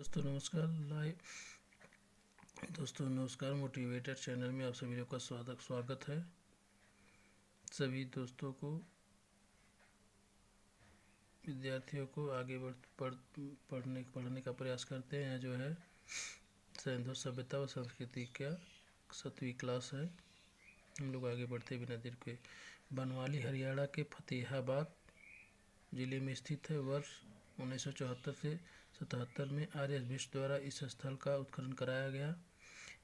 दोस्तों नमस्कार motivator channel में आप सभी लोग का स्वागत है। सभी दोस्तों को, विद्यार्थियों को आगे पढ़ने का प्रयास करते हैं। जो है सिंधु सभ्यता और संस्कृति का 7वीं क्लास है। हम लोग आगे बढ़ते बिना देर के। बनवाली हरियाणा के फतेहाबाद जिले में स्थित है। वर्ष 1974 से 77 में आर्यभट्ट द्वारा इस स्थल का उत्खनन कराया गया।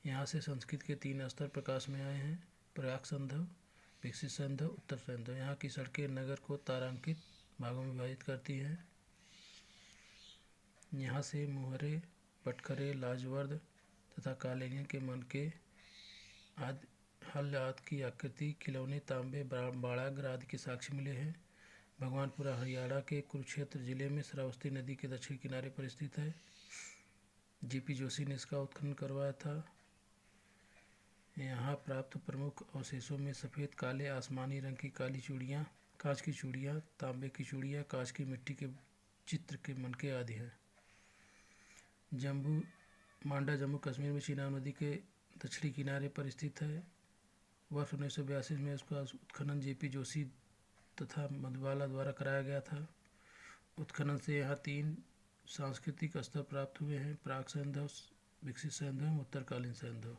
यहाँ से संस्कृत के 3 स्तर प्रकाश में आए हैं: प्राक सैंधव, विकसित सैंधव, उत्तर सैंधव। यहाँ की सड़कें नगर को तारांकित भागों में विभाजित करती हैं। यहाँ से मुहरे, पटखरे, लाजवर्द तथा कालीन के मनके आदि हल आदि की आकृति, खिलौने, तांबे, बाड़ागर आदि के साक्ष्य मिले हैं। भगवानपुरा हरियाणा के कुरुक्षेत्र जिले में श्रावस्ती नदी के दक्षिण किनारे पर स्थित है। जीपी जोशी ने इसका उत्खनन करवाया था। यहाँ प्राप्त प्रमुख अवशेषों में सफ़ेद, काले, आसमानी रंग की काली चूड़ियाँ, कांच की चूड़ियाँ, तांबे की चूड़ियाँ, कांच की मिट्टी के चित्र के मनके आदि हैं। मांडा जम्मू कश्मीर में चिनाब नदी के दक्षिणी किनारे पर स्थित है। वर्ष 1982 में इसका उत्खनन जेपी जोशी तथा मधुबाला द्वारा कराया गया था। उत्खनन से यहाँ 3 सांस्कृतिक स्तर प्राप्त हुए हैं: प्राक सैंधव, विकसित सैंधव, उत्तरकालीन सैंधव।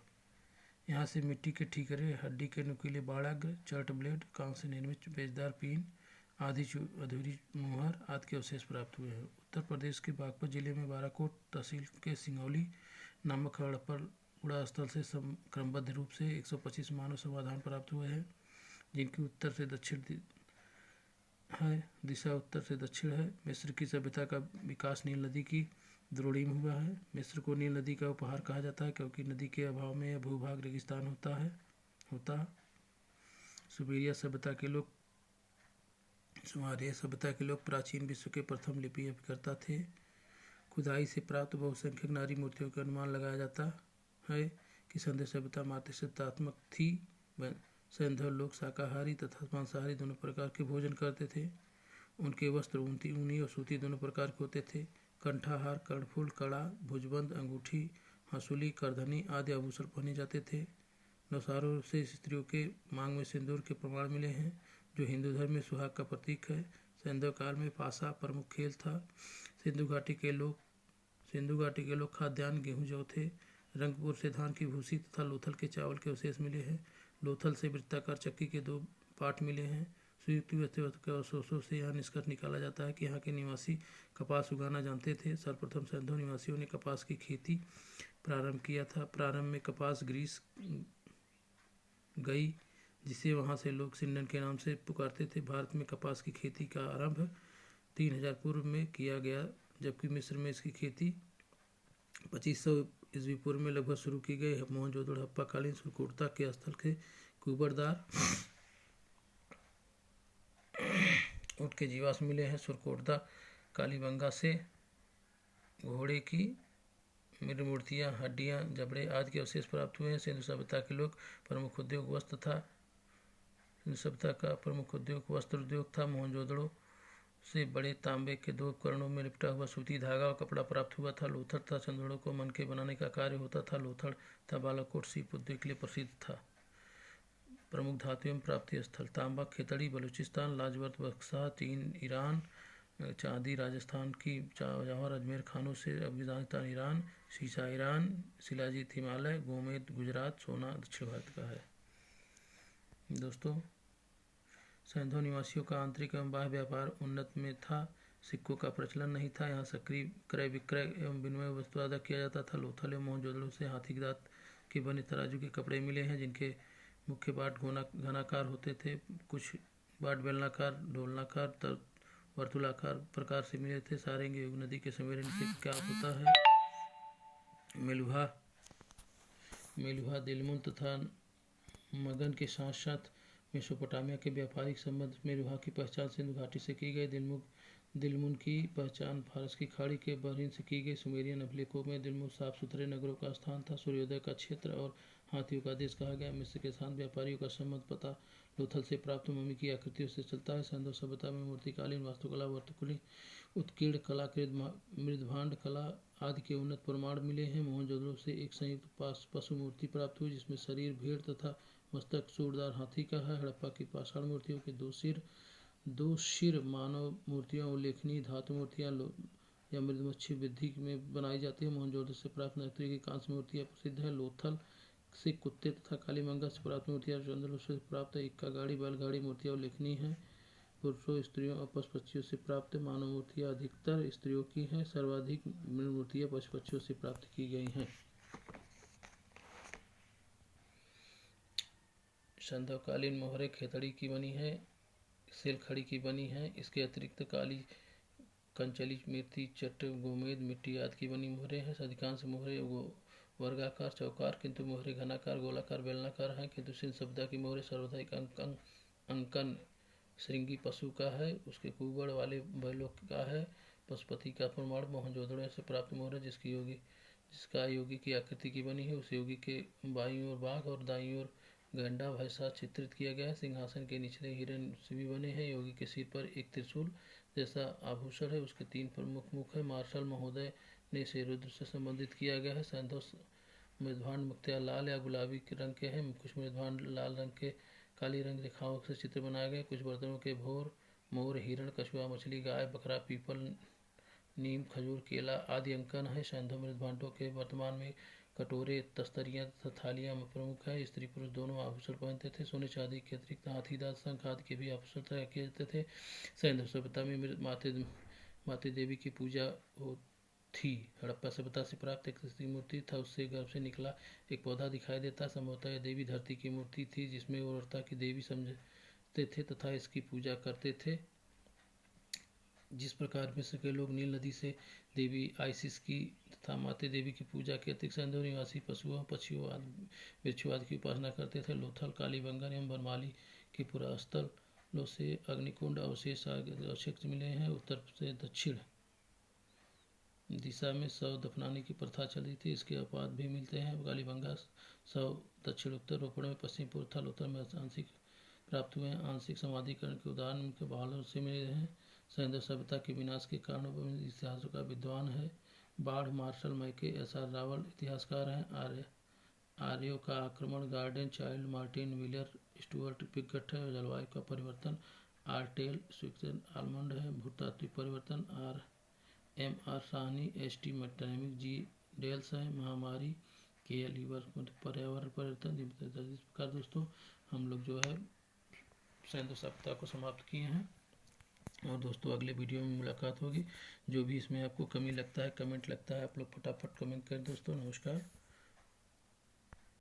यहाँ से मिट्टी के ठीकरे, हड्डी के नुकीले बाड़ाग्र, चर्ट ब्लेड, कांस्य से निर्मित पेचदार पीन, आधी अधूरी मुहर आदि के अवशेष प्राप्त हुए हैं। उत्तर प्रदेश के बागपत जिले में बाराकोट तहसील के सिंगौली नामक हड़प्पा उड़ा स्थल से क्रमबद्ध रूप से 125 मानव समाधान प्राप्त हुए हैं, जिनकी उत्तर से दक्षिण है, दिशा उत्तर से दक्षिण है। मिस्र की सभ्यता का विकास नील नदी की द्रोणी में हुआ है। मिस्र को नील नदी का उपहार कहा जाता है क्योंकि नदी के अभाव में यह भूभाग रेगिस्तान होता। सुमेरिया सभ्यता के लोग प्राचीन विश्व के प्रथम लिपि अभिकर्ता थे। खुदाई से प्राप्त बहुसंख्यक नारी मूर्तियों का अनुमान लगाया जाता है कि सिंधु सभ्यता मातृसत्तात्मक थी। सैंधव लोग शाकाहारी तथा मांसाहारी दोनों प्रकार के भोजन करते थे। उनके वस्त्र ऊनी और सूती दोनों प्रकार के होते थे। कंठाहार, कर्णफूल, कड़ा, भुजबंद, अंगूठी, हंसुली, करधनी आदि आभूषण पहने जाते थे। नौसारों से स्त्रियों के मांग में सिंदूर के प्रमाण मिले हैं, जो हिंदू धर्म में सुहाग का प्रतीक है। सैंधव काल में पासा प्रमुख खेल था। सिंधु घाटी के लोग खाद्यान्न गेहूँ, जौ थे। रंगपुर से धान की भूसी तथा लोथल के चावल के अवशेष मिले हैं। लोथल से वृत्ताकार चक्की के 2 पाठ मिले हैं। संयुक्त के अवशेषों से यह निष्कर्ष निकाला जाता है कि यहाँ के निवासी कपास उगाना जानते थे। सर्वप्रथम सैंधव निवासियों ने कपास की खेती प्रारंभ किया था। प्रारंभ में कपास ग्रीस गई, जिसे वहाँ से लोग सिंडन के नाम से पुकारते थे। भारत में कपास की खेती का आरंभ 3000 पूर्व में किया गया, जबकि मिस्र में इसकी खेती 2500 ईस्वी पूर्व में लगभग शुरू की गई। मोहनजोदड़ो हड़प्पा कालीन सुरकोटता के स्थल के कुबरदार ऊँट के जीवाश्म मिले हैं। सुरकोटदा कालीबंगा से घोड़े की मूर्तियाँ, हड्डियाँ, जबड़े आदि के अवशेष प्राप्त हुए हैं। सिंधु सभ्यता के लोग प्रमुख उद्योग वस्त्र उद्योग था। मोहनजोदड़ो से बड़े तांबे के 2 उपकरणों में लिपटा हुआ सूती धागा और कपड़ा प्राप्त हुआ था। लोथड़ तथा चंदोड़ों को मनके बनाने का कार्य होता था। लोथड़ तथा बालाकोट सीप उद्योग के लिए प्रसिद्ध था। प्रमुख धातु एवं प्राप्ति स्थल: तांबा खेतड़ी बलूचिस्तान, लाजवर्द बक्सा, टीन ईरान, चांदी राजस्थान की जौहर अजमेर खानों से अफगानिस्तान ईरान, शीशा ईरान, शिलाजीत हिमालय, गोमेद गुजरात, सोना दक्षिण भारत का है। दोस्तों, सैंधव निवासियों का आंतरिक एवं बाह्य व्यापार उन्नत में था। सिक्कों का प्रचलन नहीं था। यहाँ सक्रिय क्रय विक्रय एवं विनिमय वस्तु आदि किया जाता था। लोथल एवं मोहनजोदड़ो से हाथी दांत के बने तराजू के कपड़े मिले हैं, जिनके मुख्य बाट घनाकार होते थे। कुछ बाट बेलनाकार, ढोलनाकार, वर्तुलाकार प्रकार से मिले थे। सारेंगे युग नदी के संवेदन से क्या होता है? मेलुहा दिलमुन तथा मगन के साथ साथ मेसोपोटामिया के व्यापारिक संबंध मेलुहा की पहचान सिंधु घाटी से की गई। दिलमुन की पहचान फारस की खाड़ी के बहरीन से की गई। सुमेरियन अभिलेखों में दिलमुन साफ सुथरे नगरों का स्थान था, सूर्योदय का क्षेत्र और हाथियों का देश कहा गया। मिस्र के साथ व्यापारियों का संबंध पता लोथल से प्राप्त मम्मी की आकृतियों से चलता है। सैंधव सभ्यता में मूर्तिकालीन वास्तुकला, वर्तुली, उत्कीर्ण कलाकृत, मृदभांड कला आदि के उन्नत प्रमाण मिले हैं। मोहनजोदड़ो से एक संयुक्त पशु मूर्ति प्राप्त हुई जिसमें शरीर भेड़ तथा मस्तक सूरदार हाथी का है। हड़प्पा की पाषाण मूर्तियों के दो सिर मानव मूर्तियां उल्लेखनीय धातु मूर्तियां या मृदमच्छी वृद्धि में बनाई जाती है। मोहनजोदड़ो से प्राप्त नर्तकी की कांस्य मूर्तियां प्रसिद्ध है। लोथल से कुत्ते तथा कालीबंगा से प्राप्त मूर्तियां, चंद्रलोक से प्राप्त इक्का गाड़ी बैलगाड़ी मूर्तियां उल्लेखनीय हैं। पुरुषों, स्त्रियों और पशु पक्षियों से प्राप्त मानव मूर्तियां अधिकतर स्त्रियों की हैं। सर्वाधिक मूर्तियां पशु पक्षियों से प्राप्त की गई हैं। संध्याकालीन मोहरें खेतड़ी की बनी है, सेलखड़ी की बनी है। इसके अतिरिक्त काली कंचली, मिर्ती, चट, गोमेद, मिट्टी आदि की बनी मोहरें हैं। अधिकांश मोहरें वर्गाकार, चौकार, किंतु मोहरें घनाकार, गोलाकार, बेलनाकार हैं। किंतु सिंध सभ्यता की मोहरें सर्वाधिक अंकन श्रृंगी पशु का है, उसके कुबड़ वाले बैलों का है। पशुपति का प्रमाण मोहनजोदड़ो से प्राप्त मोहर जिसका योगी की आकृति की बनी है। उस योगी के बाईं ओर बाघ और दाईं ओर गैंडा भैंसा चित्रित किया गया है। सिंहासन के निचले हिरण से भी बने हैं। योगी के सिर पर एक त्रिशूल जैसा आभूषण है, उसके 3 प्रमुख मुख है। मार्शल महोदय ने इसे रुद्र से संबंधित किया गया है। सैंधव मृदभांड मुख्यतः लाल या गुलाबी रंग के हैं। कुछ मृदभांड लाल रंग के काली रंग रेखाओं से चित्र बनाए गए। कुछ बर्तनों के मोर, हिरण, कछुआ, मछली, गाय, बकरा, पीपल, नीम, खजूर, केला आदि अंकन है। सैंधव मृदभांडों के वर्तमान में कटोरे, तस्तरियां तथा थालियां प्रमुख है। स्त्री पुरुष दोनों आभूषण पहनते थे। सोने चांदी के अतिरिक्त हाथी दांत, शंख आदि के भी आभूषण तैयार किए जाते थे। सैंधव सभ्यता में माते देवी की पूजा थी। हड़प्पा सभ्यता से प्राप्त एक स्त्री मूर्ति था, उससे गर्भ से निकला एक पौधा दिखाई देता। संभवतः यह देवी धरती की मूर्ति थी जिसमें उर्वरता की देवी समझते थे तथा इसकी पूजा करते थे। जिस प्रकार मिस्र के लोग नील नदी से देवी आइसिस की तथा माते देवी की पूजा के अतिरिक्त सैंधव निवासी पशुओं, पक्षियों आदि वृक्षों आदि की उपासना करते थे। लोथल, कालीबंगा एवं बरमाली के पुरास्थलों से अग्निकुंड अवशेष मिले हैं। उत्तर से दक्षिण दिशा में शव दफनाने की प्रथा चली थी, इसके अपवाद भी मिलते हैं। कालीबंगा शव दक्षिण उत्तर रोपड़ में, पश्चिम पूर्व था उत्तर में आंशिक प्राप्त हुए हैं। आंशिक समाधिकरण के उदाहरण के बहालों से मिले हैं। सैंधव सभ्यता के विनाश के कारणों इतिहासों का विद्वान है। बाढ़, मार्शल मैके, एस.आर. रावल इतिहासकार हैं। आर्यों का आक्रमण, Gordon Childe, Martin Wheeler, Stuart Piggott है। जलवायु का परिवर्तन, आर्टेल स्विक्सन आलमंड है। भूतात्विक परिवर्तन, M.R. Sahni, S.T. मैकडेमिक, G. Dells है। महामारी, K.L. ईवर, पर्यावरण परिवर्तन। इस प्रकार दोस्तों हम लोग जो है सैंधव सभ्यता को समाप्त किए हैं और दोस्तों अगले वीडियो में मुलाकात होगी। जो भी इसमें आपको कमी लगता है, कमेंट लगता है, आप लोग फटाफट कमेंट करें दोस्तों। नमस्कार।